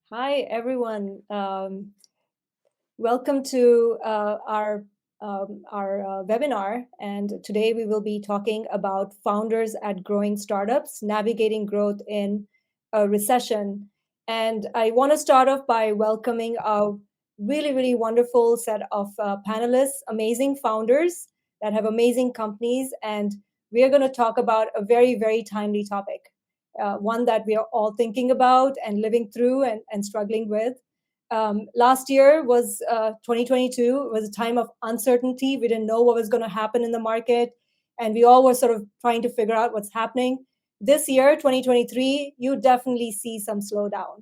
Hi, everyone. Welcome to our webinar. And today we will be talking about founders at growing startups, navigating growth in a recession. And I want to start off by welcoming a really, really wonderful set of panelists, amazing founders that have amazing companies. And we are going to talk about a very, very timely topic, one that we are all thinking about and living through and struggling with. Last year was 2022 was a time of uncertainty. We didn't know what was going to happen in the market, and we all were sort of trying to figure out what's happening. This year, 2023, you definitely see some slowdown,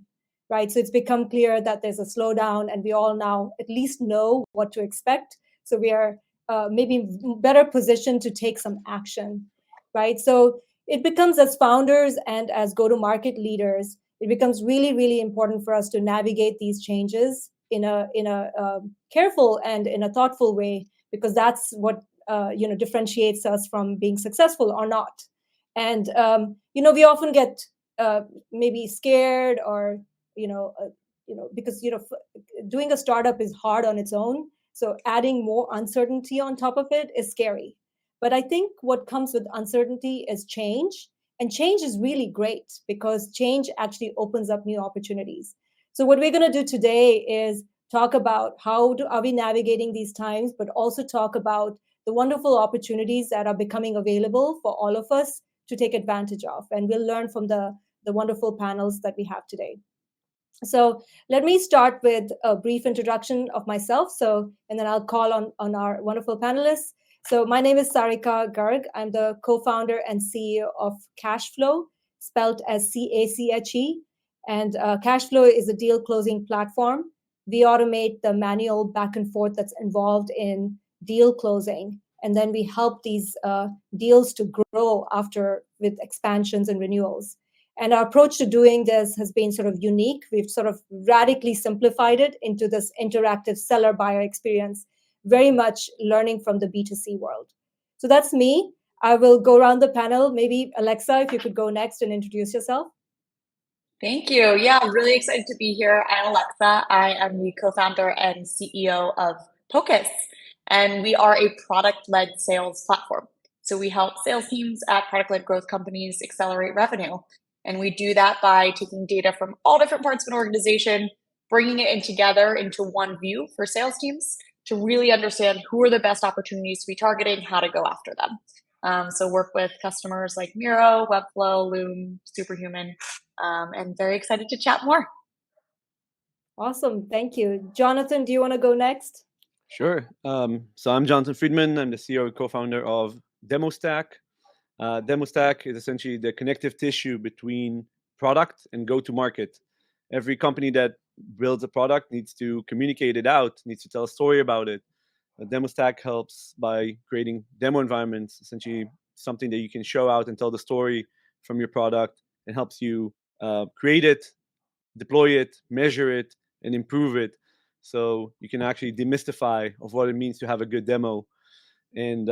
right? So it's become clear that there's a slowdown, and we all now at least know what to expect. So we are maybe better positioned to take some action, right? So it becomes, as founders and as go-to-market leaders, it becomes really, really important for us to navigate these changes in a careful and in a thoughtful way, because that's what differentiates us from being successful or not. And we often get maybe scared, or because doing a startup is hard on its own. So adding more uncertainty on top of it is scary. But I think what comes with uncertainty is change, and change is really great because change actually opens up new opportunities. So, what we're going to do today is talk about are we navigating these times, but also talk about the wonderful opportunities that are becoming available for all of us to take advantage of. And we'll learn from the wonderful panels that we have today. So let me start with a brief introduction of myself. And then I'll call on our wonderful panelists. So my name is Sarika Garg. I'm the co-founder and CEO of Cashflow, spelled as CACHE. And Cashflow is a deal closing platform. We automate the manual back and forth that's involved in deal closing. And then we help these deals to grow after with expansions and renewals. And our approach to doing this has been sort of unique. We've sort of radically simplified it into this interactive seller buyer experience, very much learning from the B2C world. So that's me. I will go around the panel. Maybe Alexa, if you could go next and introduce yourself. Thank you. Yeah, I'm really excited to be here. I'm Alexa. I am the co-founder and CEO of Pocus, and we are a product-led sales platform. So we help sales teams at product-led growth companies accelerate revenue. And we do that by taking data from all different parts of an organization, bringing it in together into one view for sales teams to really understand who are the best opportunities to be targeting, how to go after them. So work with customers like Miro, Webflow, Loom, Superhuman, and very excited to chat more. Awesome. Thank you. Jonathan, do you want to go next? Sure. So I'm Jonathan Friedman. I'm the CEO and co-founder of DemoStack. DemoStack is essentially the connective tissue between product and go-to-market. Every company that builds a product needs to communicate it out, needs to tell a story about it. DemoStack helps by creating demo environments, essentially something that you can show out and tell the story from your product, and helps you create it, deploy it, measure it, and improve it. So you can actually demystify of what it means to have a good demo, and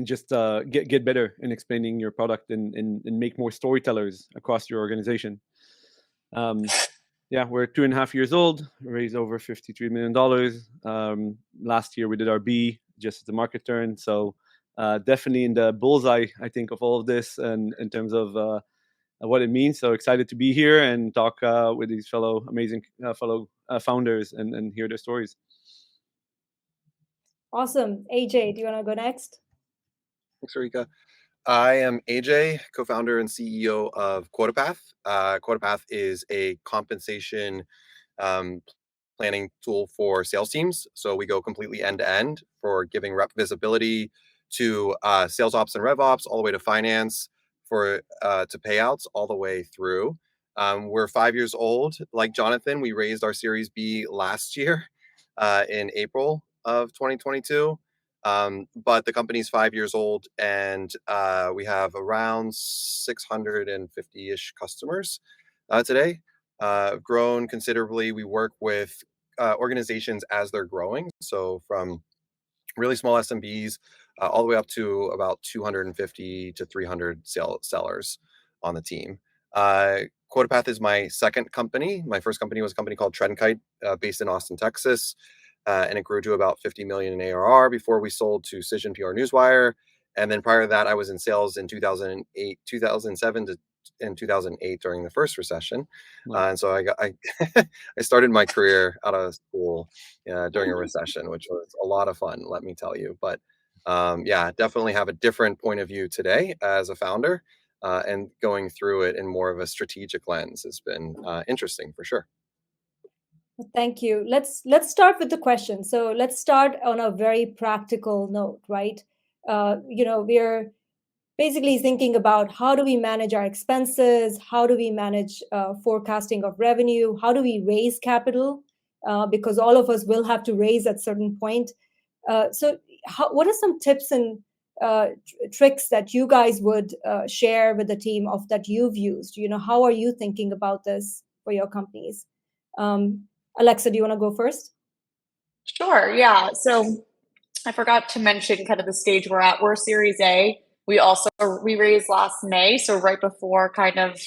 just get better in explaining your product and make more storytellers across your organization. Yeah, we're 2.5 years old, raised over $53 million. Last year we did our B just as the market turned. So definitely in the bullseye, I think, of all of this, and in terms of what it means. So excited to be here and talk with these amazing fellow founders and hear their stories. Awesome. AJ, do you want to go next? Thanks, Sarika. I am AJ, co-founder and CEO of QuotaPath. QuotaPath is a compensation planning tool for sales teams. So we go completely end to end for giving rep visibility to sales ops and rev ops, all the way to finance, for to payouts, all the way through. We're 5 years old. Like Jonathan, we raised our Series B last year in April of 2022. But the company's 5 years old, and we have around 650-ish customers today. Grown considerably. We work with organizations as they're growing. So from really small SMBs all the way up to about 250 to 300 sellers on the team. QuotaPath is my second company. My first company was a company called Trendkite, based in Austin, Texas. And it grew to about 50 million in ARR before we sold to Cision PR Newswire. And then prior to that, I was in sales in 2007 to in 2008 during the first recession. And so I started my career out of school during a recession, which was a lot of fun, let me tell you. But yeah, definitely have a different point of view today as a founder, and going through it in more of a strategic lens has been interesting for sure. Thank you. Let's start with the question. So let's start on a very practical note, right? We're basically thinking about how do we manage our expenses, how do we manage forecasting of revenue, how do we raise capital, because all of us will have to raise at certain point. So what are some tips and tricks that you guys would share with the team of that you've used? How are you thinking about this for your companies? Alexa, do you want to go first? Sure, yeah. So I forgot to mention kind of the stage we're at. We're Series A. We raised last May, so right before kind of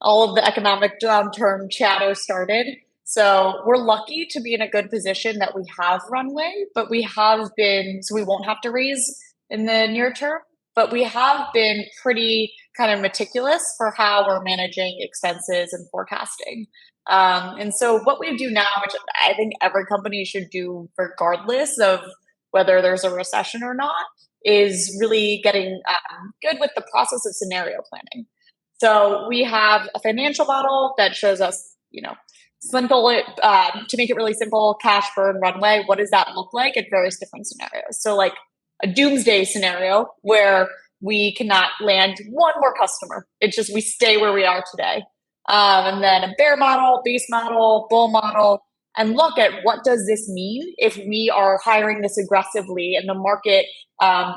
all of the economic downturn chatter started. So we're lucky to be in a good position that we have runway, but we won't have to raise in the near term, but we have been pretty kind of meticulous for how we're managing expenses and forecasting. And so what we do now, which I think every company should do regardless of whether there's a recession or not, is really getting good with the process of scenario planning. So we have a financial model that shows us, simple to make it really simple, cash burn runway. What does that look like in various different scenarios? So like a doomsday scenario where we cannot land one more customer. It's just we stay where we are today. And then a bear model, beast model, bull model, and look at what does this mean if we are hiring this aggressively and the market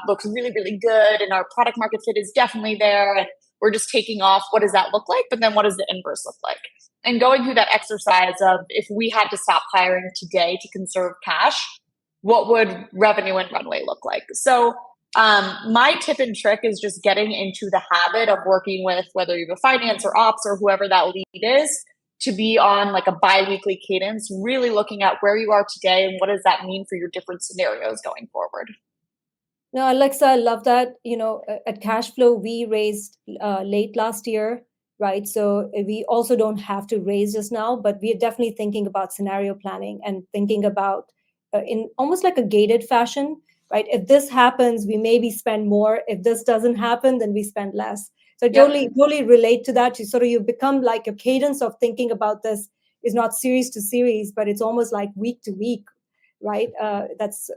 looks really, really good and our product market fit is definitely there and we're just taking off. What does that look like? But then what does the inverse look like? And going through that exercise of if we had to stop hiring today to conserve cash, what would revenue and runway look like? So my tip and trick is just getting into the habit of working with whether you have finance or ops or whoever that lead is to be on like a bi-weekly cadence, really looking at where you are today and what does that mean for your different scenarios going forward. No, Alexa, I love that. At Cashflow, we raised late last year, right? So we also don't have to raise just now, but we are definitely thinking about scenario planning and thinking about in almost like a gated fashion, right? If this happens, we maybe spend more. If this doesn't happen, then we spend less. So I totally relate to that. You become like a cadence of thinking about this is not series to series, but it's almost like week to week, right? That's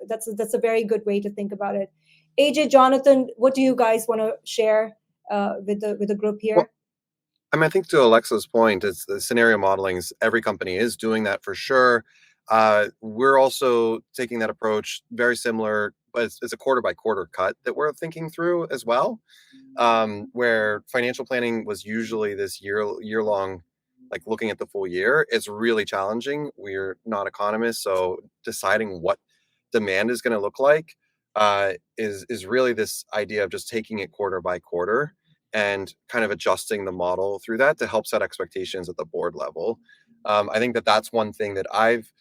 a very good way to think about it. AJ, Jonathan, what do you guys want to share with the group here? Well, I think to Alexa's point, it's the scenario modeling. Every company is doing that for sure. We're also taking that approach, very similar, but it's a quarter by quarter cut that we're thinking through as well. Where financial planning was usually this year long, like looking at the full year, it's really challenging. We're not economists, so deciding what demand is going to look like is really this idea of just taking it quarter by quarter and kind of adjusting the model through that to help set expectations at the board level. I think that's one thing that I've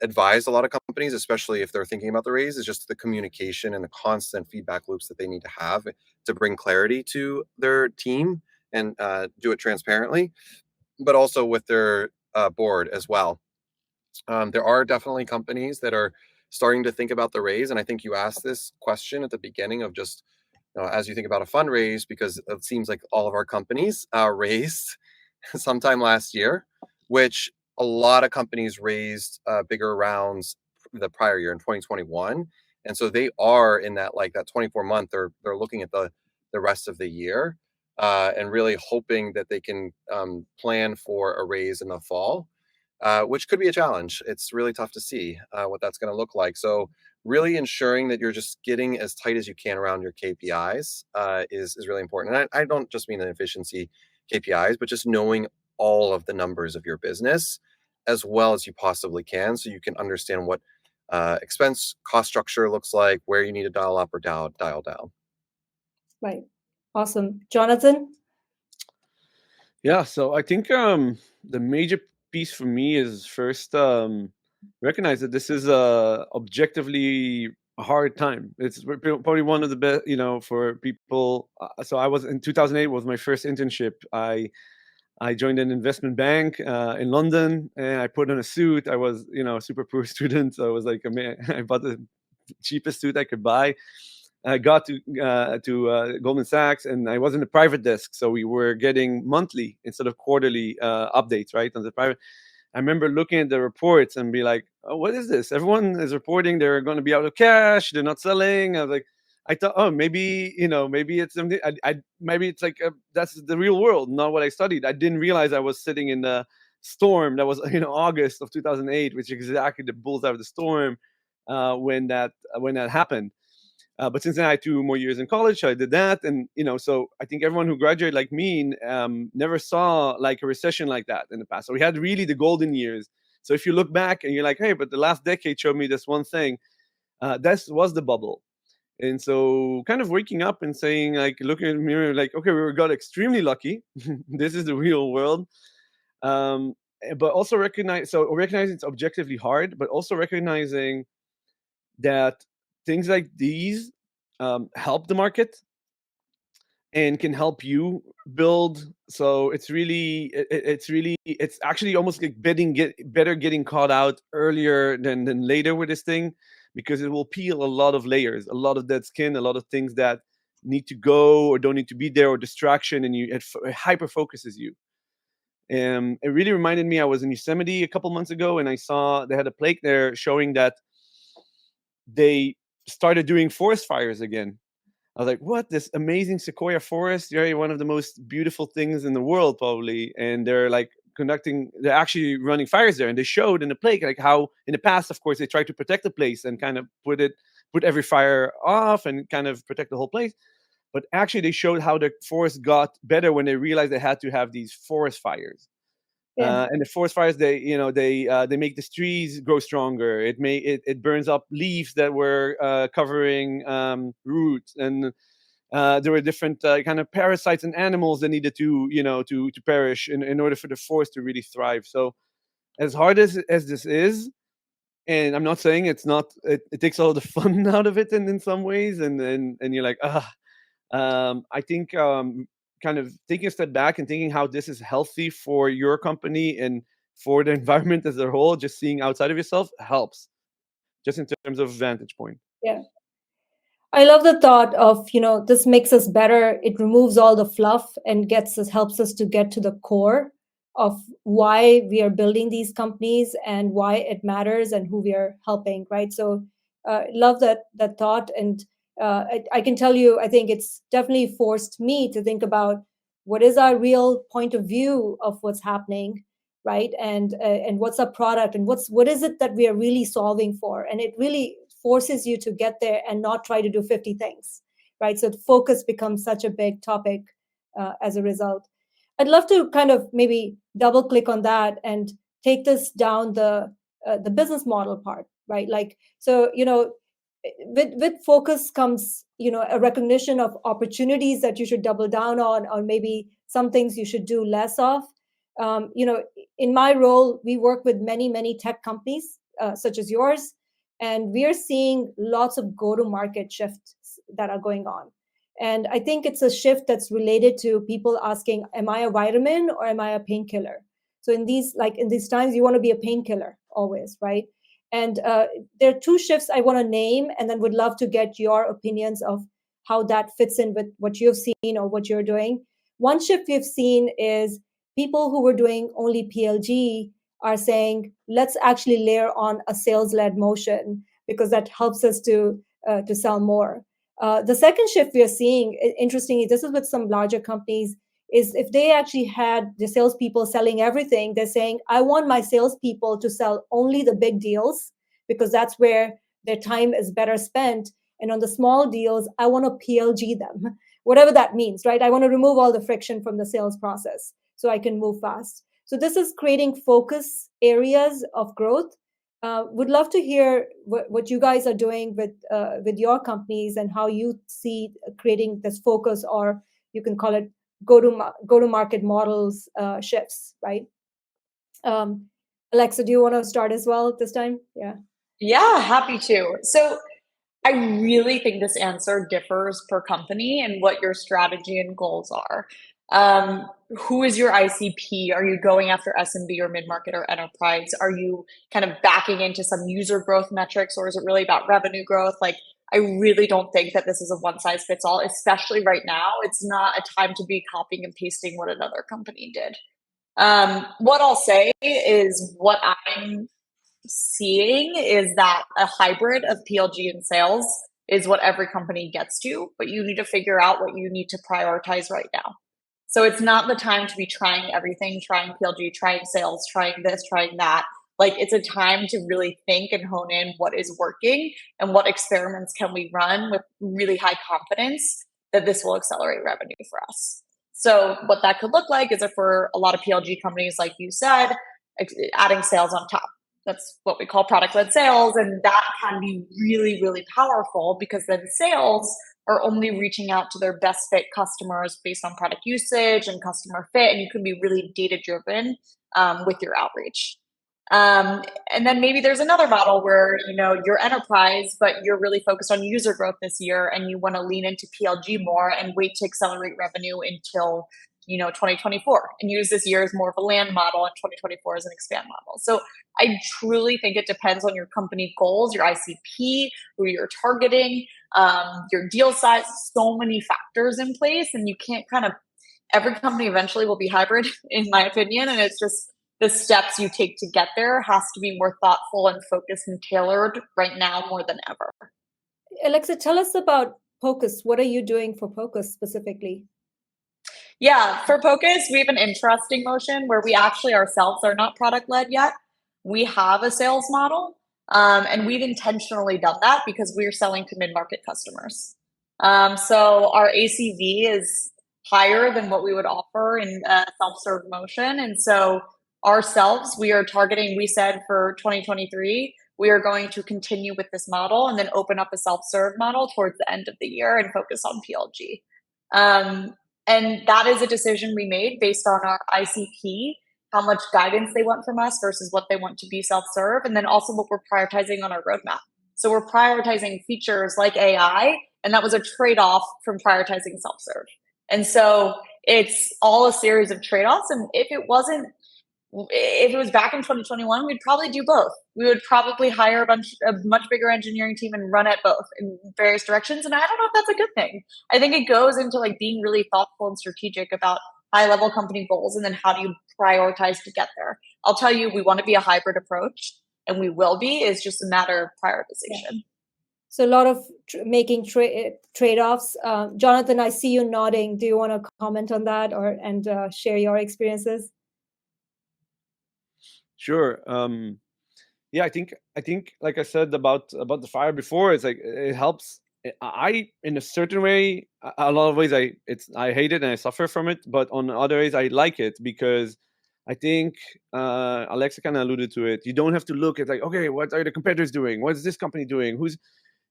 advised a lot of companies, especially if they're thinking about the raise, is just the communication and the constant feedback loops that they need to have to bring clarity to their team and do it transparently, but also with their board as well. There are definitely companies that are starting to think about the raise. And I think you asked this question at the beginning of just, as you think about a fundraise, because it seems like all of our companies raised sometime last year, which a lot of companies raised bigger rounds the prior year in 2021. And so they are in that 24 month, they're looking at the rest of the year and really hoping that they can plan for a raise in the fall. Which could be a challenge. It's really tough to see what that's going to look like. So really ensuring that you're just getting as tight as you can around your KPIs is really important. And I don't just mean the efficiency KPIs, but just knowing all of the numbers of your business as well as you possibly can, so you can understand what expense cost structure looks like, where you need to dial up or dial down. Right. Awesome. Jonathan? Yeah, so I think the major piece for me is first recognize that this is objectively a hard time. It's probably one of the best, for people. So I was in 2008 was my first internship. I joined an investment bank in London, and I put on a suit. I was, a super poor student, so I was like, I bought the cheapest suit I could buy. I got to Goldman Sachs, and I was in the private desk, so we were getting monthly instead of quarterly updates, right? On the private, I remember looking at the reports and be like, "Oh, what is this? Everyone is reporting they're going to be out of cash. They're not selling." I was like, I thought, oh, maybe maybe it's something. Maybe it's like that's the real world, not what I studied. I didn't realize I was sitting in the storm that was August of 2008, which is exactly the bullseye of the storm when that happened. But since then, I had 2 more years in college. So I did that, and so I think everyone who graduated like me never saw like a recession like that in the past. So we had really the golden years. So if you look back and you're like, hey, but the last decade showed me this one thing, that was the bubble. And so, kind of waking up and saying, like, looking in the mirror, like, okay, we got extremely lucky. This is the real world. But also recognizing it's objectively hard, but also recognizing that things like these help the market and can help you build. So it's actually almost like better getting caught out earlier than later with this thing, because it will peel a lot of layers, a lot of dead skin, a lot of things that need to go or don't need to be there, or distraction, and it hyper focuses you. It really reminded me, I was in Yosemite a couple months ago, and I saw they had a plaque there showing that they started doing forest fires again. I was like, what? This amazing sequoia forest, right? One of the most beautiful things in the world, probably. And they're actually running fires there. And they showed in the plague, like how in the past, of course, they tried to protect the place and kind of put every fire off and kind of protect the whole place. But actually, they showed how the forest got better when they realized they had to have these forest fires. Yeah. And the forest fires, they make the trees grow stronger. It burns up leaves that were covering roots, and there were different kind of parasites and animals that needed to perish in order for the forest to really thrive. So as hard as this is, and I'm not saying it's not, it takes all the fun out of it in some ways, and you're like, I think kind of taking a step back and thinking how this is healthy for your company and for the environment as a whole, just seeing outside of yourself helps, just in terms of vantage point. Yeah. I love the thought of, this makes us better. It removes all the fluff and helps us to get to the core of why we are building these companies and why it matters and who we are helping, right? So, love that thought, and I can tell you, I think it's definitely forced me to think about what is our real point of view of what's happening, right? And what's our product, and what is it that we are really solving for, and it really forces you to get there and not try to do 50 things, right? So focus becomes such a big topic as a result. I'd love to kind of maybe double click on that and take this down the business model part, right? Like, so with focus comes a recognition of opportunities that you should double down on, or maybe some things you should do less of. In my role, we work with many tech companies such as yours, and we are seeing lots of go to market shifts that are going on. And I think it's a shift that's related to people asking, am I a vitamin or am I a painkiller? So in these times, you want to be a painkiller always, right? And there are two shifts I want to name, and then would love to get your opinions of how that fits in with what you've seen or what you're doing. One shift we've seen is people who were doing only PLG are saying, let's actually layer on a sales-led motion, because that helps us to sell more. The second shift we are seeing, interestingly, this is with some larger companies, is if they actually had the salespeople selling everything, they're saying, I want my salespeople to sell only the big deals, because that's where their time is better spent. And on the small deals, I want to PLG them, whatever that means, right? I want to remove all the friction from the sales process so I can move fast. So this is creating focus areas of growth. Would love to hear what you guys are doing with your companies and how you see creating this focus, or you can call it go-to-market models shifts, right? Alexa, do you want to start as well this time? Yeah, happy to. So I really think this answer differs per company and what your strategy and goals are. Who is your ICP? Are you going after SMB or mid-market or enterprise? Are you kind of backing into some user growth metrics, or is it really about revenue growth? Like, I really don't think that this is a one size fits all, especially right now. It's not a time to be copying and pasting what another company did. What I'll say is what I'm seeing is that a hybrid of PLG and sales is what every company gets to, but you need to figure out what you need to prioritize right now. So it's not the time to be trying everything, trying PLG, trying sales, trying this, trying that. Like, it's a time to really think and hone in what is working and what experiments can we run with really high confidence that this will accelerate revenue for us. So what that could look like is, if for a lot of PLG companies, like you said, adding sales on top. That's what we call product-led sales, and that can be really, really powerful, because then sales are only reaching out to their best fit customers based on product usage and customer fit, and you can be really data-driven with your outreach. And then maybe there's another model where, you're enterprise, but you're really focused on user growth this year, and you want to lean into PLG more and wait to accelerate revenue until 2024, and use this year as more of a land model and 2024 as an expand model. So I truly think it depends on your company goals, your ICP, who you're targeting, your deal size, so many factors in place, and you can't every company eventually will be hybrid, in my opinion, and it's just the steps you take to get there has to be more thoughtful and focused and tailored right now more than ever. Alexa, tell us about Pocus. What are you doing for Pocus specifically? Yeah, for Pocus, we have an interesting motion where we actually ourselves are not product-led yet. We have a sales model, and we've intentionally done that because we're selling to mid-market customers. So our ACV is higher than what we would offer in a self-serve motion. And so ourselves, we are targeting, we said for 2023, we are going to continue with this model and then open up a self-serve model towards the end of the year and focus on PLG. And that is a decision we made based on our ICP, how much guidance they want from us versus what they want to be self-serve, and then also what we're prioritizing on our roadmap. So we're prioritizing features like AI, and that was a trade-off from prioritizing self-serve. And so it's all a series of trade-offs. And if it was back in 2021, we'd probably do both. We would probably hire a much bigger engineering team and run at both in various directions. And I don't know if that's a good thing. I think it goes into being really thoughtful and strategic about high-level company goals, and then how do you prioritize to get there. I'll tell you, we want to be a hybrid approach, and we will be. It's just a matter of prioritization. Yeah. So a lot of making trade-offs. Jonathan, I see you nodding. Do you want to comment on that and share your experiences? Sure. Yeah, I think like I said about the fire before, it's it helps. I, in a certain way, a lot of ways I hate it and I suffer from it, but on other ways I like it, because I think Alexa kind of alluded to it. You don't have to look at okay, what are the competitors doing? What is this company doing?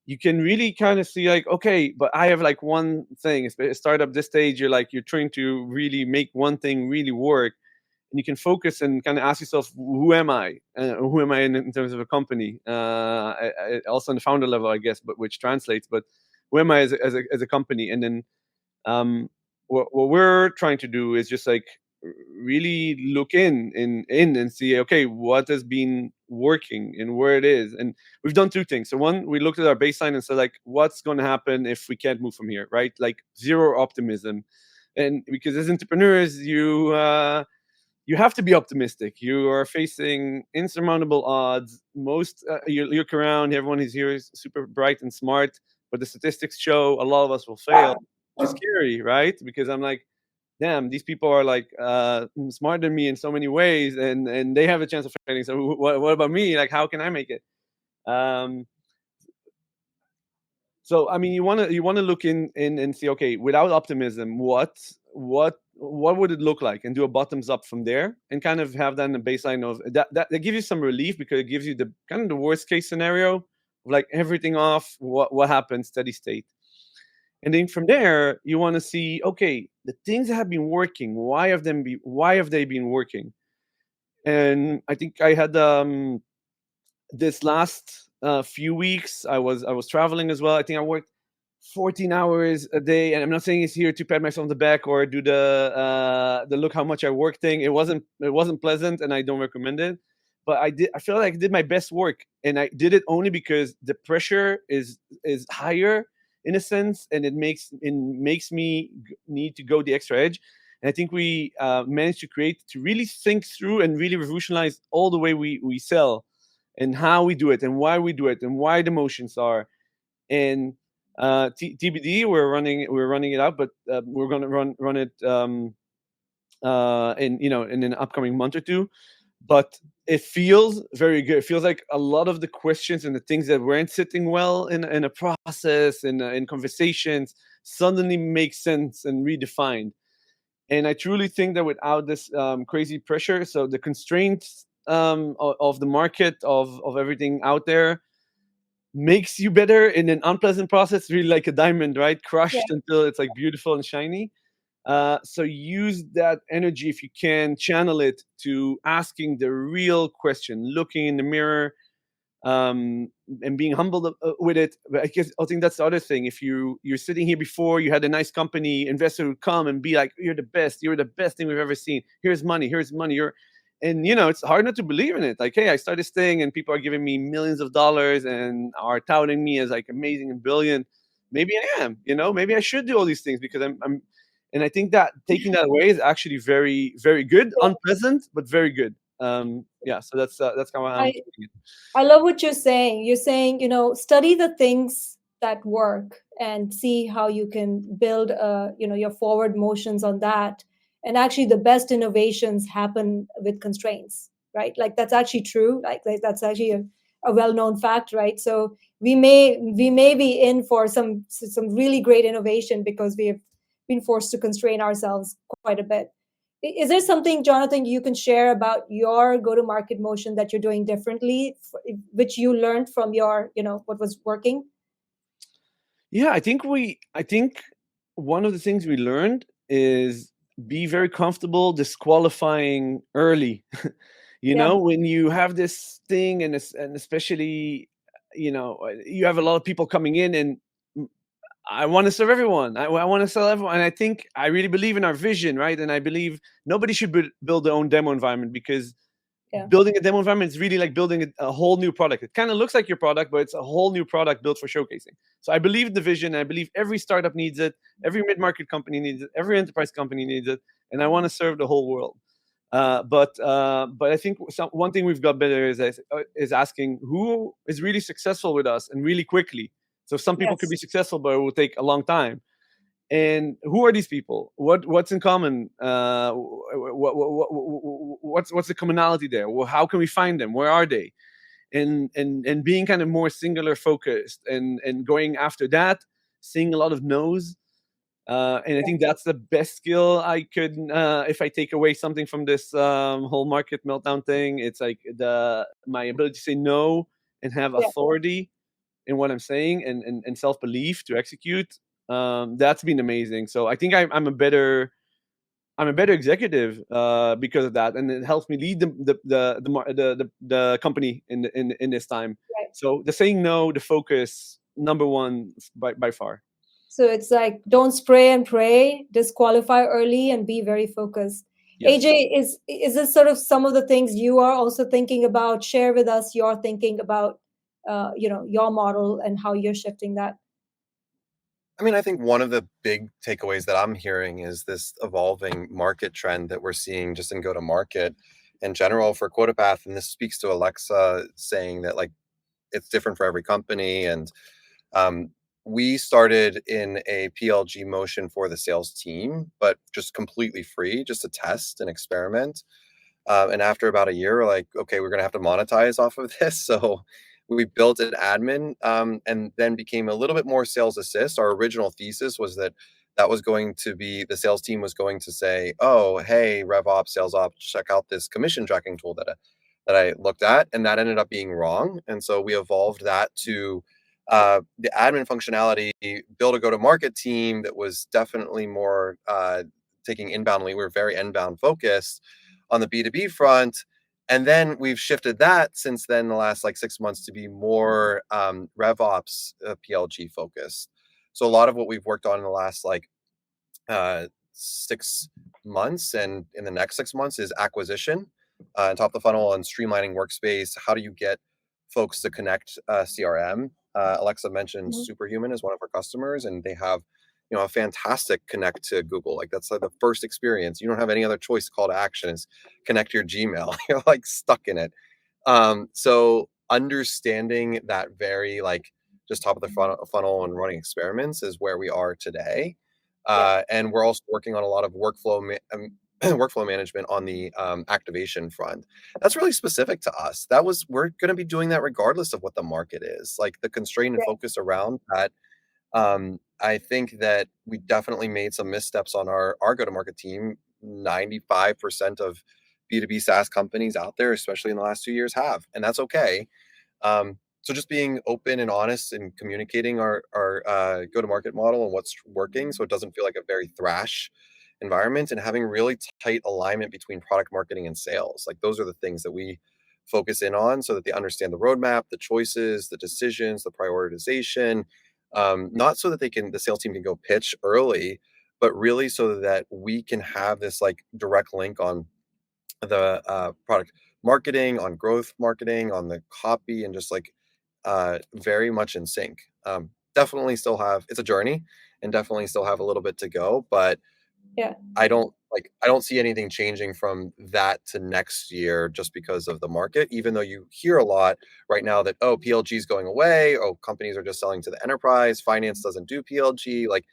You can really kind of see okay, but I have one thing. A startup this stage, you're trying to really make one thing really work. And you can focus and kind of ask yourself, who am I? Who am I in terms of a company? Also on the founder level, I guess, but which translates. But who am I as a company? And then what we're trying to do is just really look in and see, okay, what has been working and where it is. And we've done two things. So one, we looked at our baseline and said, what's going to happen if we can't move from here, right? Zero optimism. And because as entrepreneurs, you have to be optimistic. You are facing insurmountable odds. You look around, everyone who's here is super bright and smart, but the statistics show a lot of us will fail. It's scary, right? Because I'm damn, these people are smarter than me in so many ways, and they have a chance of failing. So what about me? How can I make it? So I mean, you want to look in and see, okay, without optimism, what would it look like, and do a bottoms up from there, and kind of have that in a baseline of that gives you some relief, because it gives you the kind of the worst case scenario of everything off, what happens, steady state. And then from there, you want to see, okay, the things that have been working, why have they been working? And I think I had this last few weeks, I was traveling as well. I think I worked 14 hours a day, and I'm not saying it's here to pat myself on the back or do the look how much I work thing. It wasn't pleasant, and I don't recommend it. But I feel like I did my best work, and I did it only because the pressure is higher in a sense, and it makes me need to go the extra edge. And I think we managed to really think through and really revolutionize all the way we sell, and how we do it, and why we do it, and why the motions are. And TBD, we're running it out, but we're going to run it in an upcoming month or two. But it feels very good. It feels like a lot of the questions and the things that weren't sitting well in a process, in conversations, suddenly make sense and redefined. And I truly think that without this crazy pressure, so the constraints of the market, of everything out there, makes you better in an unpleasant process, really like a diamond, right? Yeah. Crushed until it's like beautiful and shiny. So use that energy, if you can, channel it to asking the real question, looking in the mirror, and being humbled with it. But I think that's the other thing. If you're sitting here before, you had a nice company, investor would come and be like, "You're the best. You're the best thing we've ever seen. Here's money. Here's money." And it's hard not to believe in it. Like, hey, I started this thing, and people are giving me millions of dollars and are touting me as like amazing and brilliant. Maybe I am. Maybe I should do all these things because I'm. And I think that taking that away is actually very, very good. Yeah. Unpleasant, but very good. Yeah. So that's kind of how I'm I taking it. I love what you're saying. You're saying, study the things that work and see how you can build, your forward motions on that. And actually, the best innovations happen with constraints, right? Like that's actually true. Like that's actually a well-known fact, right? So we may be in for some really great innovation because we have been forced to constrain ourselves quite a bit. Is there something, Jonathan, you can share about your go-to-market motion that you're doing differently, which you learned from what was working? Yeah, I think one of the things we learned is be very comfortable disqualifying early. Yeah, When you have this thing, and especially, you have a lot of people coming in, and I want to serve everyone. I want to sell everyone. And I think I really believe in our vision, right? And I believe nobody should build their own demo environment, because yeah, building a demo environment is really like building a whole new product. It kind of looks like your product, but it's a whole new product built for showcasing. So I believe in the vision. I believe every startup needs it. Every mid-market company needs it. Every enterprise company needs it. And I want to serve the whole world. But I think one thing we've got better is asking who is really successful with us and really quickly. So some people could yes, be successful, but it will take a long time. And who are these people? What's in common? What's the commonality there? Well, how can we find them? Where are they? And being kind of more singular focused, and going after that, seeing a lot of no's. And I think that's the best skill I could, if I take away something from this whole market meltdown thing, it's like my ability to say no and have yeah. authority in what I'm saying, and self belief to execute. That's been amazing. So I think I'm a better executive because of that, and it helps me lead the company in this time. Right. So the saying no, the focus, number one by far. So it's like don't spray and pray, disqualify early, and be very focused. Yes. AJ, is this sort of some of the things you are also thinking about? Share with us your thinking about, your model and how you're shifting that. I mean, I think one of the big takeaways that I'm hearing is this evolving market trend that we're seeing just in go to market in general for QuotaPath. And this speaks to Alexa saying that like it's different for every company. And um, we started in a PLG motion for the sales team, but just completely free, just to test and experiment. And after about a year, we're like, okay, we're going to have to monetize off of this. So we built an admin, and then became a little bit more sales assist. Our original thesis was that that was going to be the sales team was going to say, oh, hey, RevOps, SalesOps, check out this commission tracking tool that I looked at. And that ended up being wrong. And so we evolved that to The admin functionality, build a go-to-market team that was definitely more taking inbound lead. We're very inbound focused on the B2B front. And then we've shifted that since then, the last like 6 months, to be more RevOps PLG focused. So a lot of what we've worked on in the last like 6 months and in the next 6 months is acquisition and top of the funnel and streamlining workspace. How do you get folks to connect CRM? Alexa mentioned Mhm. Superhuman as one of our customers, and they have a fantastic connect to Google. Like that's like the first experience. You don't have any other choice. Call to action is connect your Gmail. You're like stuck in it. So understanding that very like just top of the funnel and running experiments is where we are today. Yeah. And we're also working on a lot of workflow management on the activation front. That's really specific to us. We're going to be doing that regardless of what the market is. Like the constraint and Right. focus around that. I think that we definitely made some missteps on our go-to-market team. 95% of B2B SaaS companies out there, especially in the last 2 years, have, and that's okay. So just being open and honest and communicating our go-to-market model and what's working, so it doesn't feel like a very thrash environment, and having really tight alignment between product marketing and sales. Like those are the things that we focus in on, so that they understand the roadmap, the choices, the decisions, the prioritization. Not so that the sales team can go pitch early, but really so that we can have this like direct link on the product marketing, on growth marketing, on the copy, and just like very much in sync. Definitely still have it's a journey, and definitely still have a little bit to go, but Yeah. I don't see anything changing from that to next year just because of the market. Even though you hear a lot right now that PLG is going away, companies are just selling to the enterprise, finance doesn't do PLG. Like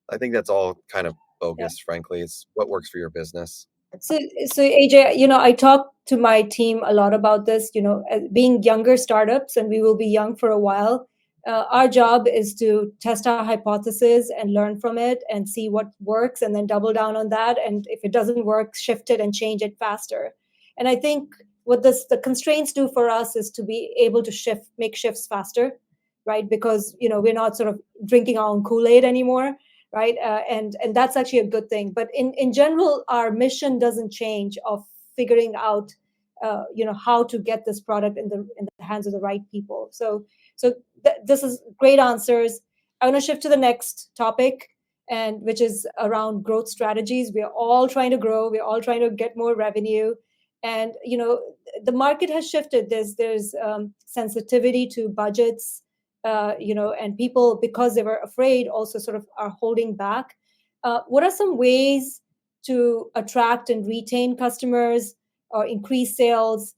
I think that's all kind of Yeah. bogus. Frankly, it's what works for your business. So, so AJ, I talk to my team a lot about this, being younger startups, and we will be young for a while. Our job is to test our hypothesis and learn from it and see what works and then double down on that. And if it doesn't work, shift it and change it faster. And I think what the constraints do for us is to be able to make shifts faster, right? Because, we're not sort of drinking our own Kool-Aid anymore, right? And that's actually a good thing. But in general, our mission doesn't change of figuring out, how to get this product in the hands of the right people. So this is great answers. I want to shift to the next topic, and which is around growth strategies. We are all trying to grow. We're all trying to get more revenue, and the market has shifted. There's sensitivity to budgets, and people, because they were afraid, also sort of are holding back. What are some ways to attract and retain customers or increase sales,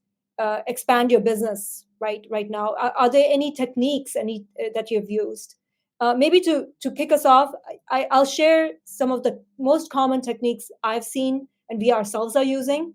expand your business right now? Are there any techniques that you've used? Maybe to kick us off, I'll share some of the most common techniques I've seen and we ourselves are using.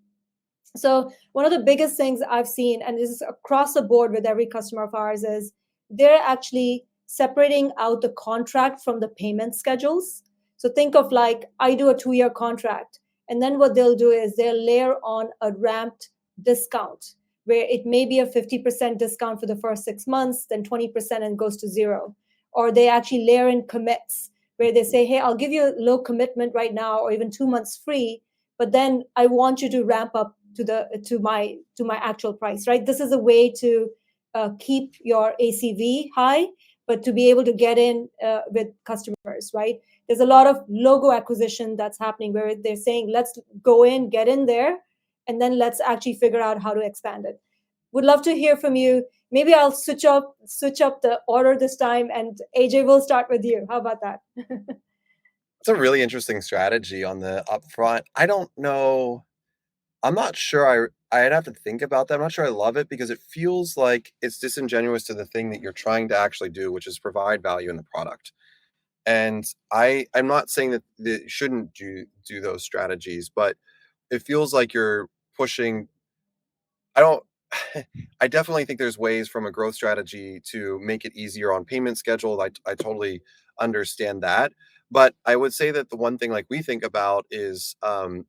So one of the biggest things I've seen, and this is across the board with every customer of ours, is they're actually separating out the contract from the payment schedules. So think of like I do a 2-year contract, and then what they'll do is they'll layer on a ramped discount where it may be a 50% discount for the first 6 months, then 20% and goes to zero. Or they actually layer in commits where they say, hey, I'll give you a low commitment right now, or even 2 months free, but then I want you to ramp up to my actual price, right? This is a way to keep your ACV high, but to be able to get in with customers, right? There's a lot of logo acquisition that's happening where they're saying, let's go in, get in there, and then let's actually figure out how to expand it. Would love to hear from you. Maybe I'll switch up the order this time, and AJ, will start with you. How about that? It's a really interesting strategy on the upfront. I don't know. I'm not sure I'd have to think about that. I'm not sure I love it because it feels like it's disingenuous to the thing that you're trying to actually do, which is provide value in the product. And I'm not saying that you shouldn't do those strategies, but it feels like you're pushing. I don't. I definitely think there's ways from a growth strategy to make it easier on payment schedule. I totally understand that, but I would say that the one thing like we think about is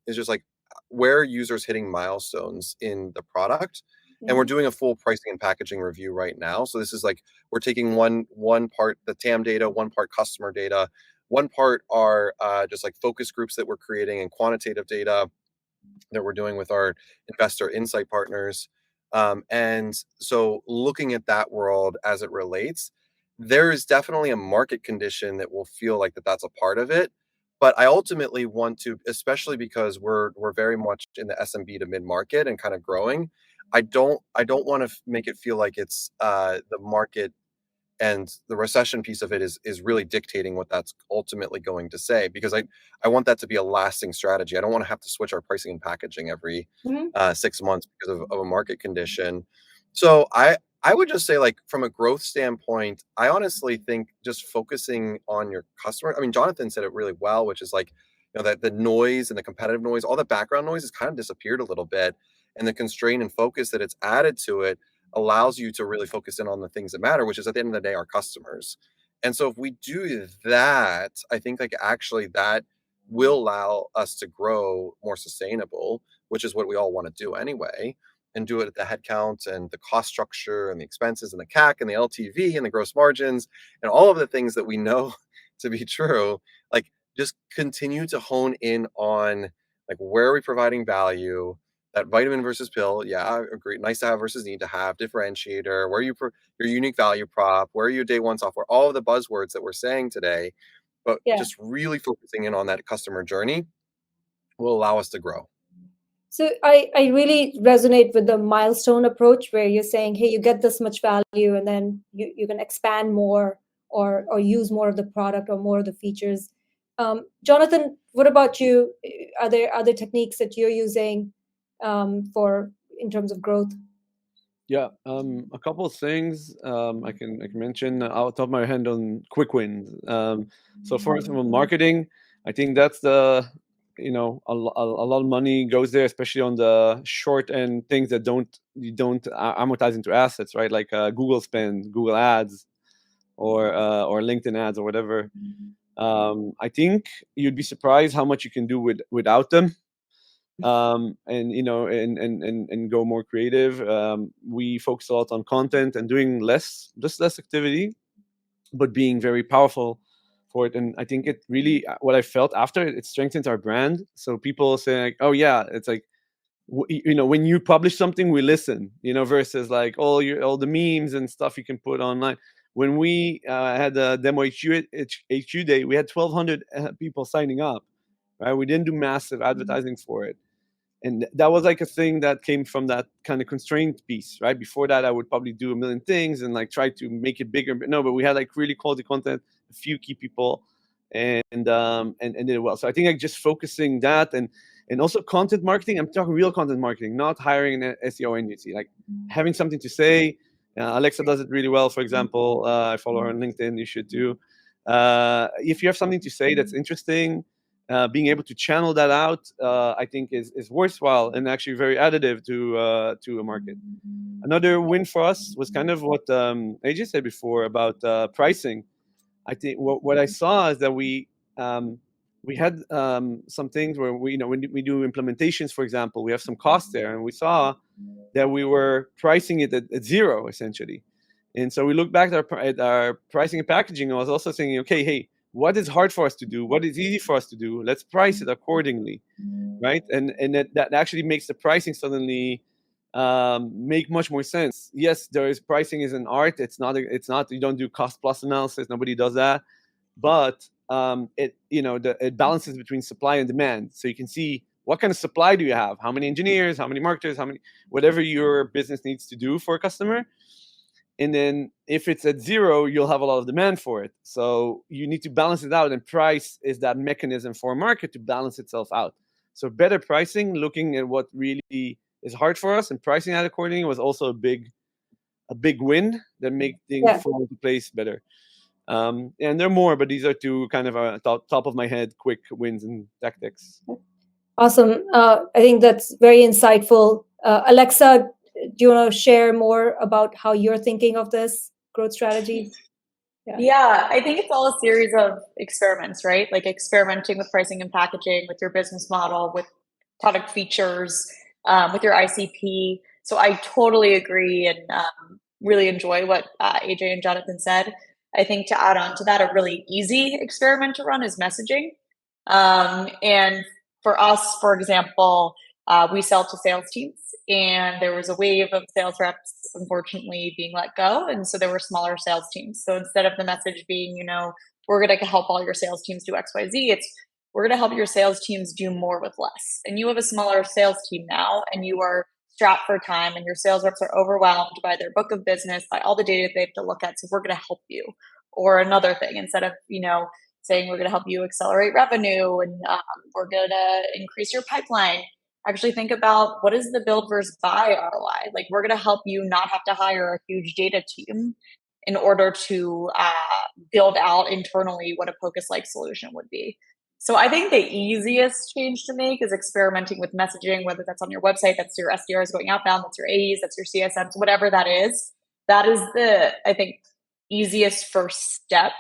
just like where are users hitting milestones in the product, and we're doing a full pricing and packaging review right now. So this is like we're taking one part the TAM data, one part customer data, one part are just like focus groups that we're creating and quantitative data that we're doing with our investor insight partners. And so looking at that world as it relates, there is definitely a market condition that will feel like that's a part of it. But I ultimately want to, especially because we're very much in the SMB to mid market and kind of growing. I don't want to make it feel like it's the market and the recession piece of it is really dictating what that's ultimately going to say, because I want that to be a lasting strategy. I don't want to have to switch our pricing and packaging every Mhm. 6 months because of a market condition. So I would just say, like, from a growth standpoint, I honestly think just focusing on your customer. I mean, Jonathan said it really well, which is like, that the noise and the competitive noise, all the background noise has kind of disappeared a little bit, and the constraint and focus that it's added to it allows you to really focus in on the things that matter, which is at the end of the day, our customers. And so if we do that, I think like actually that will allow us to grow more sustainable, which is what we all want to do anyway, and do it at the headcount and the cost structure and the expenses and the CAC and the LTV and the gross margins and all of the things that we know to be true. Like, just continue to hone in on, like, where are we providing value, that vitamin versus pill, yeah, I agree. Nice to have versus need to have, differentiator, where your unique value prop, where are your day one software, all of the buzzwords that we're saying today, but Yeah. just really focusing in on that customer journey will allow us to grow. So I really resonate with the milestone approach where you're saying, hey, you get this much value and then you can expand more or use more of the product or more of the features. Jonathan, what about you? Are there other techniques that you're using for in terms of growth? Yeah, a couple of things I can mention out of my hand on quick wins. So first of all, marketing. I think that's a lot of money goes there, especially on the short end things that you don't amortize into assets, right? Like Google spend, Google Ads, or LinkedIn ads or whatever. I think you'd be surprised how much you can do without them. And go more creative. We focus a lot on content and doing just less activity, but being very powerful for it. And I think it really, what I felt after it strengthens our brand. So people say like, oh yeah, it's like, when you publish something, we listen, versus like all the memes and stuff you can put online. When we had the demo HQ day, we had 1,200 people signing up, right? We didn't do massive advertising for it. And that was like a thing that came from that kind of constraint piece, right? Before that, I would probably do a million things and like try to make it bigger. But no, but we had like really quality content, a few key people, and did it well. So I think like just focusing that and also content marketing. I'm talking real content marketing, not hiring an SEO agency. Like having something to say. Alexa does it really well, for example. I follow her on LinkedIn. You should too. If you have something to say that's interesting, being able to channel that out, I think is worthwhile and actually very additive to a market. Another win for us was kind of what AJ said before about pricing. I think what I saw is that we had some things where when we do implementations, for example, we have some costs there, and we saw that we were pricing it at zero essentially. And so we looked back at our pricing and packaging, and I was also saying, okay, hey, what is hard for us to do? What is easy for us to do? Let's price it accordingly, right? And that actually makes the pricing suddenly make much more sense. Yes, pricing is an art. It's not. You don't do cost plus analysis. Nobody does that. But it balances between supply and demand. So you can see what kind of supply do you have? How many engineers? How many marketers? Whatever your business needs to do for a customer. And then if it's at zero, you'll have a lot of demand for it. So you need to balance it out, and price is that mechanism for a market to balance itself out. So better pricing, looking at what really is hard for us and pricing that accordingly was also a big win that make things fall into place better. And there are more, but these are two kind of top of my head quick wins and tactics. Awesome. I think that's very insightful. Alexa, do you want to share more about how you're thinking of this growth strategy? Yeah, I think it's all a series of experiments, right? Like experimenting with pricing and packaging, with your business model, with product features, with your ICP. So I totally agree and really enjoy what AJ and Jonathan said. I think to add on to that, a really easy experiment to run is messaging. And for us, for example, we sell to sales teams, and there was a wave of sales reps, unfortunately, being let go. And so there were smaller sales teams. So instead of the message being, we're going to help all your sales teams do XYZ, it's we're going to help your sales teams do more with less. And you have a smaller sales team now, and you are strapped for time, and your sales reps are overwhelmed by their book of business, by all the data they have to look at. So we're going to help you. Or another thing, instead of, saying we're going to help you accelerate revenue and we're going to increase your pipeline, actually think about what is the build versus buy ROI. Like, we're going to help you not have to hire a huge data team in order to build out internally what a Pocus-like solution would be. So I think the easiest change to make is experimenting with messaging, whether that's on your website, that's your SDRs going outbound, that's your AEs, that's your CSMs, whatever that is. That is the, I think, easiest first step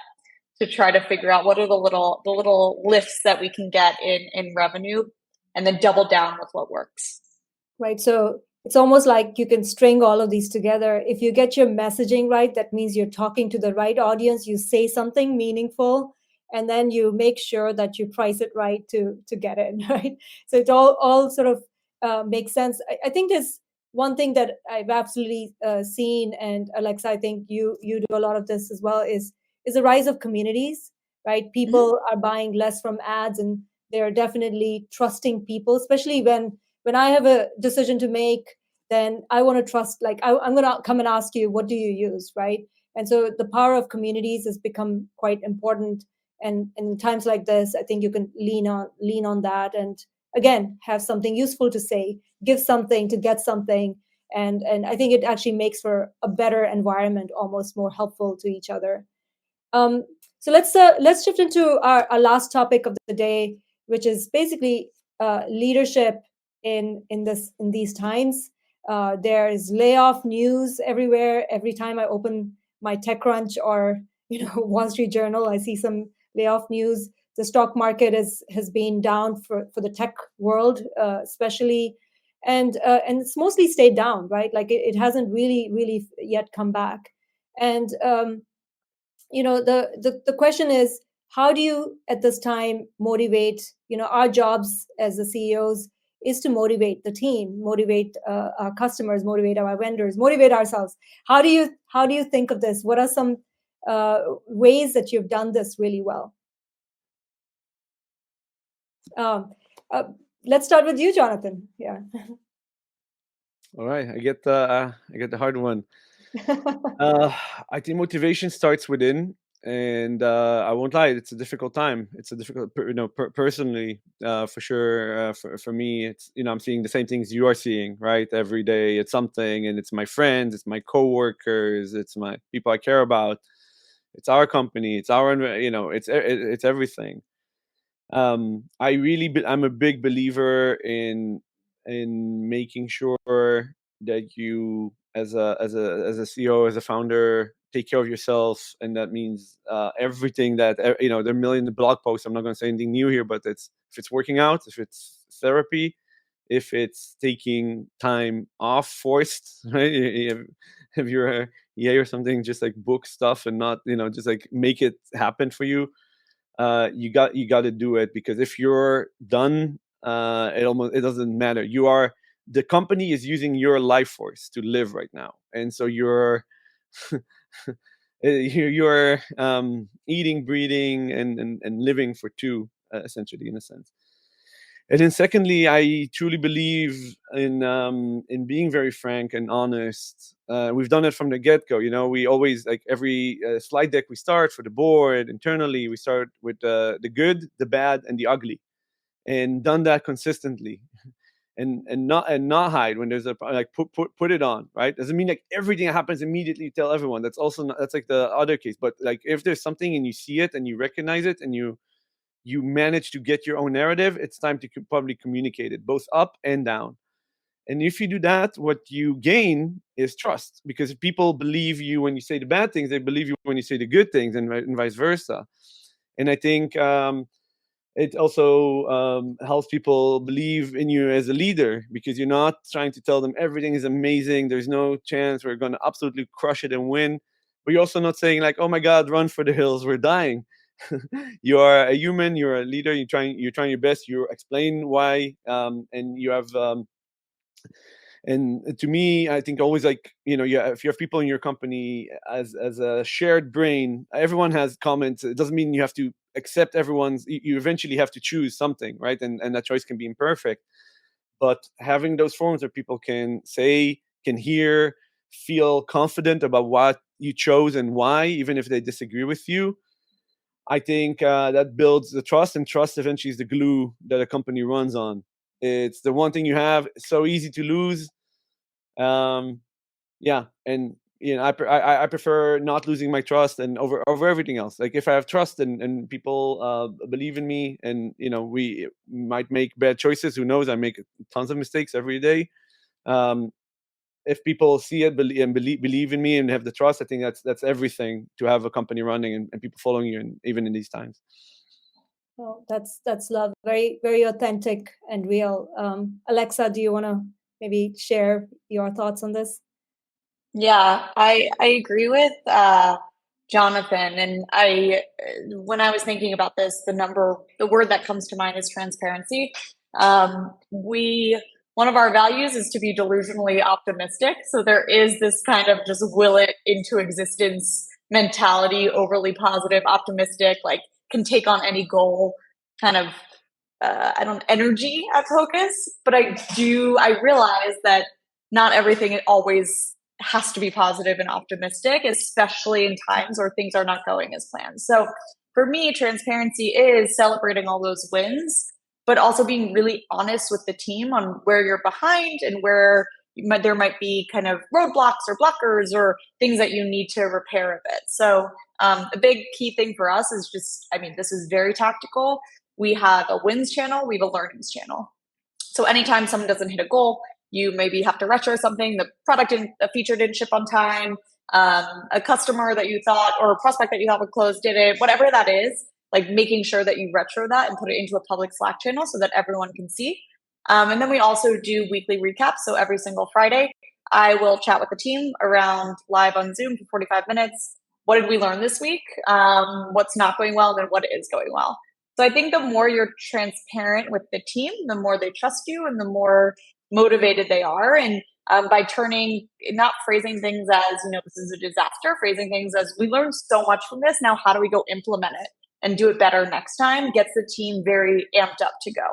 to try to figure out what are the little lifts that we can get in revenue, and then double down with what works. Right. So it's almost like you can string all of these together. If you get your messaging right, that means you're talking to the right audience, you say something meaningful, and then you make sure that you price it right to get it, right? So it all sort of makes sense. I think there's one thing that I've absolutely seen, and Alexa, I think you do a lot of this as well, is the rise of communities, right? People are buying less from ads, and they're definitely trusting people, especially when I have a decision to make, then I want to trust, like I'm going to come and ask you, what do you use, right? And so the power of communities has become quite important. And in times like this, I think you can lean on that, and again, have something useful to say, give something to get something. And I think it actually makes for a better environment, almost more helpful to each other. So let's shift into our last topic of the day, which is basically leadership in these times. There is layoff news everywhere. Every time I open my TechCrunch or Wall Street Journal, I see some layoff news. The stock market has been down for the tech world, especially, and it's mostly stayed down, right? Like it hasn't really yet come back. And the question is, how do you at this time motivate? Our jobs as the CEOs is to motivate the team, motivate our customers, motivate our vendors, motivate ourselves. How do you think of this? What are some ways that you've done this really well? Let's start with you, Jonathan. Yeah. All right, I get the hard one. I think motivation starts within, and I won't lie, it's a difficult time. It's a difficult, personally, for sure. For me, it's I'm seeing the same things you are seeing, right? Every day, it's something, and it's my friends, it's my coworkers, it's my people I care about, it's our company, it's our, it's everything. I'm a big believer in making sure that you, as a CEO, as a founder, take care of yourself, and that means everything that there are a million blog posts. I'm not going to say anything new here, but if it's working out, if it's therapy, if it's taking time off forced, right? If you're a EA or something, just like book stuff and not just like make it happen for you. You got to do it, because if you're done, it doesn't matter. The company is using your life force to live right now, and so you're eating, breathing, and living for two, essentially, in a sense. And then secondly, I truly believe in being very frank and honest. We've done it from the get-go. We always, like every slide deck we start for the board internally, we start with the good, the bad, and the ugly, and done that consistently. And not hide when there's put it on, right? Doesn't mean like everything that happens immediately tell everyone. That's also that's like the other case. But like if there's something and you see it and you recognize it and you manage to get your own narrative, it's time to probably communicate it both up and down. And if you do that, what you gain is trust, because if people believe you when you say the bad things, they believe you when you say the good things, and vice versa. And I think it also helps people believe in you as a leader, because you're not trying to tell them everything is amazing, there's no chance, we're going to absolutely crush it and win. But you're also not saying like, oh my God, run for the hills, we're dying. You are a human, you're a leader, you're trying your best, you explain why, and you have and to me, I think always, like, if you have people in your company as a shared brain, everyone has comments. It doesn't mean you have to accept everyone's. You eventually have to choose something, right? And that choice can be imperfect. But having those forums where people can say, can hear, feel confident about what you chose and why, even if they disagree with you, I think that builds the trust, and trust eventually is the glue that a company runs on. It's the one thing you have. It's so easy to lose. um yeah, and I prefer not losing my trust and over everything else. Like, if I have trust and people believe in me, and we might make bad choices, who knows, I make tons of mistakes every day. um if people see it, believe in me and have the trust, I think that's everything to have a company running, and people following you, and even in these times. Well, that's love. Very, very authentic and real. Alexa, do you want to maybe share your thoughts on this? Yeah, I agree with Jonathan, and when I was thinking about this, the word that comes to mind is transparency. We One of our values is to be delusionally optimistic, so there is this kind of just will it into existence mentality, overly positive, optimistic, like can take on any goal, kind of I don't energy at Focus. But I realize that not everything always has to be positive and optimistic, especially in times where things are not going as planned. So for me, transparency is celebrating all those wins, but also being really honest with the team on where you're behind and where there might be kind of roadblocks or blockers or things that you need to repair a bit. So a big key thing for us is just, I mean, this is very tactical. We have a wins channel, we have a learnings channel. So anytime someone doesn't hit a goal, you maybe have to retro something, a feature didn't ship on time, a customer that you thought, or a prospect that you thought would close didn't, whatever that is, like making sure that you retro that and put it into a public Slack channel so that everyone can see. And then we also do weekly recaps. So every single Friday, I will chat with the team around live on Zoom for 45 minutes. What did we learn this week? What's not going well, and what is going well. So I think the more you're transparent with the team, the more they trust you and the more motivated they are. And by not phrasing things as, this is a disaster, phrasing things as, we learned so much from this. Now, how do we go implement it and do it better next time? Gets the team very amped up to go.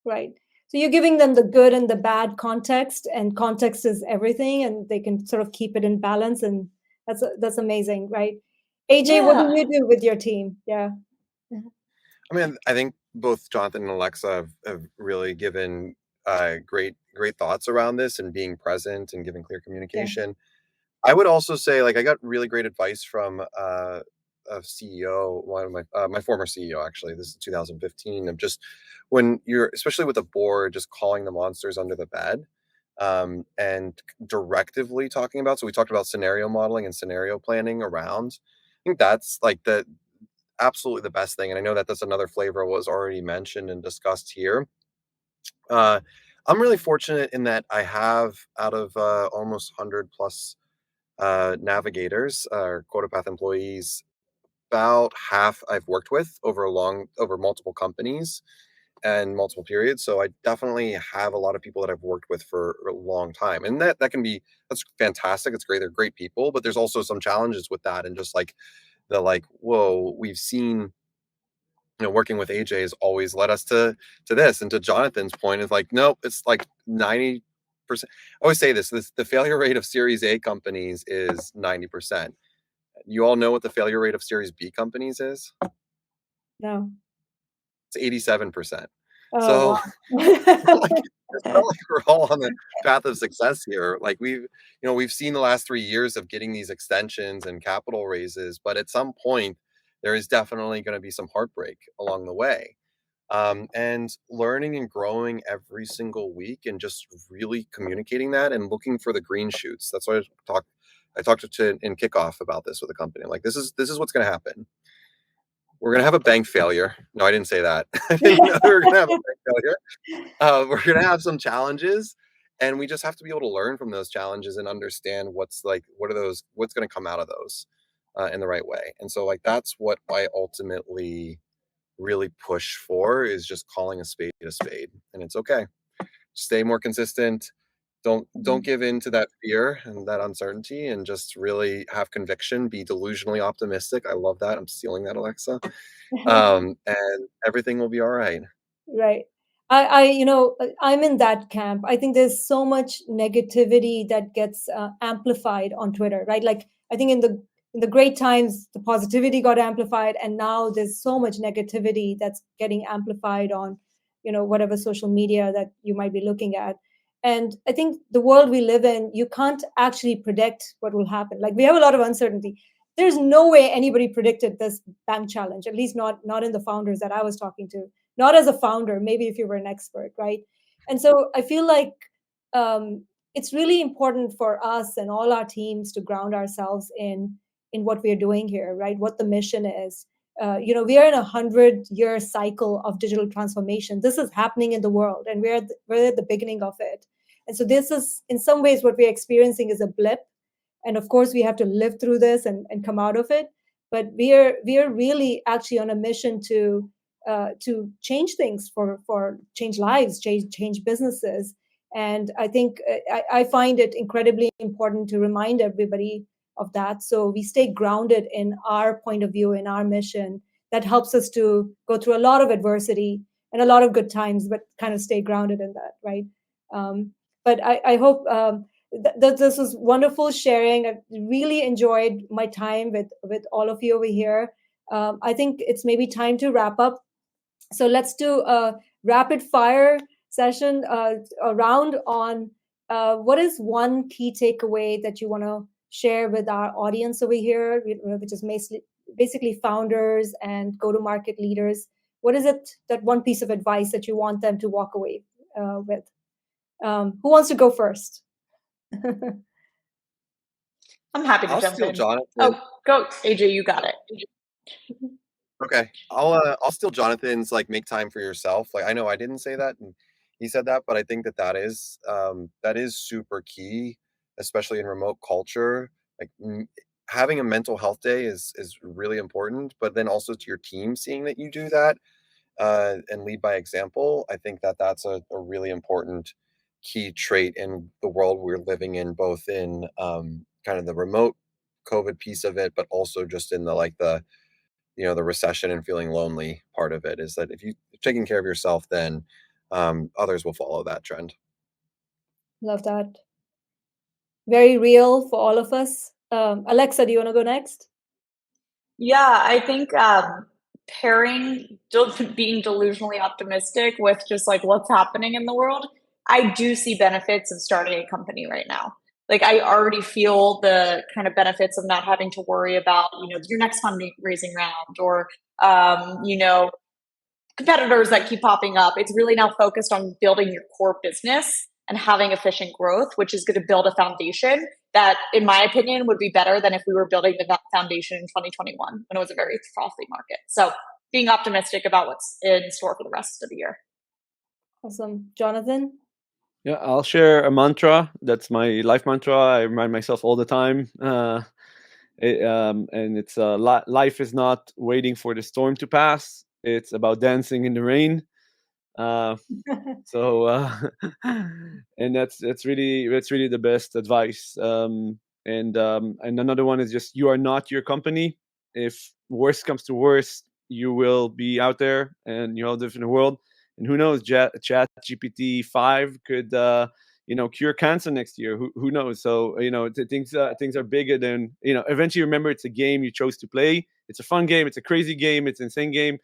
Right. So you're giving them the good and the bad context, and context is everything, and they can sort of keep it in balance. And that's amazing, right? AJ, what do Yeah. you do with your team? Yeah. I mean, I think both Jonathan and Alexa have really given great thoughts around this, and being present and giving clear communication. I would also say, like, I got really great advice from a CEO, one of my former CEO, actually. This is 2015, of just, when you're, especially with a board, just calling the monsters under the bed, and directively talking about. So we talked about scenario modeling and scenario planning around. I think that's like the absolutely the best thing. And I know that that's another flavor of what was already mentioned and discussed here. Uh, I'm really fortunate in that I have, out of almost 100 plus navigators or QuotaPath employees, about half I've worked with over multiple companies and multiple periods. So I definitely have a lot of people that I've worked with for a long time. And that's fantastic. It's great. They're great people, but there's also some challenges with that. And just like whoa, we've seen, working with AJ has always led us to this. And to Jonathan's point, is like, nope, it's like 90%. I always say this, the failure rate of Series A companies is 90%. You all know what the failure rate of Series B companies is? No. It's 87%. Oh, So wow. it's not like we're all on the path of success here. Like, we've seen the last 3 years of getting these extensions and capital raises, but at some point there is definitely going to be some heartbreak along the way. And learning and growing every single week, and just really communicating that and looking for the green shoots. That's why I talked to in kickoff about this with the company. I'm like, this is what's going to happen. we're going to have a bank failure. No, I didn't say that. I didn't know we were going to have a bank failure. We're going to have some challenges, and we just have to be able to learn from those challenges and understand what's going to come out of those in the right way. And so like that's what I ultimately really push for, is just calling a spade, and it's okay. Stay more consistent. Don't give in to that fear and that uncertainty, and just really have conviction. Be delusionally optimistic. I love that. I'm stealing that, Alexa. And everything will be all right. Right. I'm in that camp. I think there's so much negativity that gets amplified on Twitter, right? Like I think in the great times, the positivity got amplified, and now there's so much negativity that's getting amplified on, whatever social media that you might be looking at. And I think the world we live in, you can't actually predict what will happen. Like we have a lot of uncertainty. There's no way anybody predicted this bank challenge, at least not in the founders that I was talking to, not as a founder, maybe if you were an expert, right? And so I feel like it's really important for us and all our teams to ground ourselves in what we are doing here, right? What the mission is. We are in 100-year cycle of digital transformation. This is happening in the world, and we're at the beginning of it. And so this is, in some ways, what we're experiencing is a blip. And of course, we have to live through this and come out of it. But we are really actually on a mission to change things, for change lives, change businesses. And I think I find it incredibly important to remind everybody of that, so we stay grounded in our point of view, in our mission. That helps us to go through a lot of adversity and a lot of good times, but kind of stay grounded in that, right? But I hope that this was wonderful sharing. I really enjoyed my time with all of you over here. I think it's maybe time to wrap up. So let's do a rapid fire session, a round on what is one key takeaway that you want to share with our audience over here, which is basically founders and go-to-market leaders. What is it, that one piece of advice that you want them to walk away with? Who wants to go first? I'm happy to I'll jump steal in. Jonathan. Oh, go, AJ, you got it. Okay, I'll steal Jonathan's, like, make time for yourself. Like, I know I didn't say that, and he said that, but I think that is super key, especially in remote culture. Like, having a mental health day is really important, but then also to your team, seeing that you do that and lead by example. I think that that's a really important key trait in the world we're living in, both in kind of the remote COVID piece of it, but also just in the recession and feeling lonely part of it. Is that if you're taking care of yourself, then others will follow that trend. Love that. Very real for all of us. Alexa, do you want to go next? Yeah, I think pairing being delusionally optimistic with just like what's happening in the world, I do see benefits of starting a company right now. Like I already feel the kind of benefits of not having to worry about, your next fundraising round or, competitors that keep popping up. It's really now focused on building your core business and having efficient growth, which is going to build a foundation that, in my opinion, would be better than if we were building the foundation in 2021 when it was a very frothy market. So being optimistic about what's in store for the rest of the year. Awesome. Jonathan? Yeah, I'll share a mantra. That's my life mantra. I remind myself all the time. And it's life is not waiting for the storm to pass. It's about dancing in the rain. And that's really the best advice. And another one is just, you are not your company. If worst comes to worst, you will be out there and you'll live in the world. And who knows, Chat GPT 5 could cure cancer next year. Who knows? So things are bigger than eventually. Remember, it's a game you chose to play. It's a fun game. It's a crazy game. It's an insane game.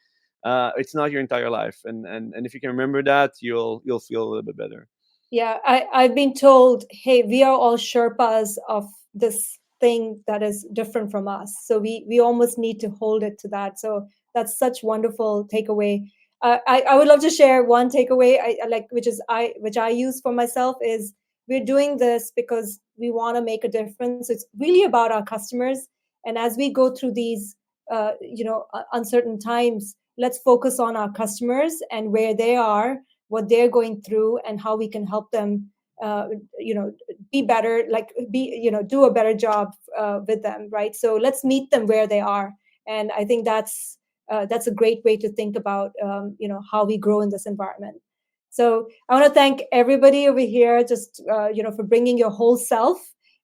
It's not your entire life, and if you can remember that, you'll feel a little bit better. Yeah, I've been told, hey, we are all Sherpas of this thing that is different from us, so we almost need to hold it to that. So that's such wonderful takeaway. I would love to share one takeaway I like, which I use for myself, is we're doing this because we want to make a difference. It's really about our customers, and as we go through these uncertain times, let's focus on our customers and where they are, what they're going through, and how we can help them, be better, do a better job with them, right? So let's meet them where they are, and I think that's a great way to think about, how we grow in this environment. So I want to thank everybody over here, just for bringing your whole self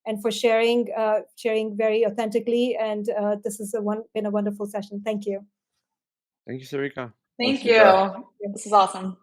and for sharing very authentically. And this has been a wonderful session. Thank you. Thank you, Sarika. Thank Thanks, Sarika. you. This is awesome.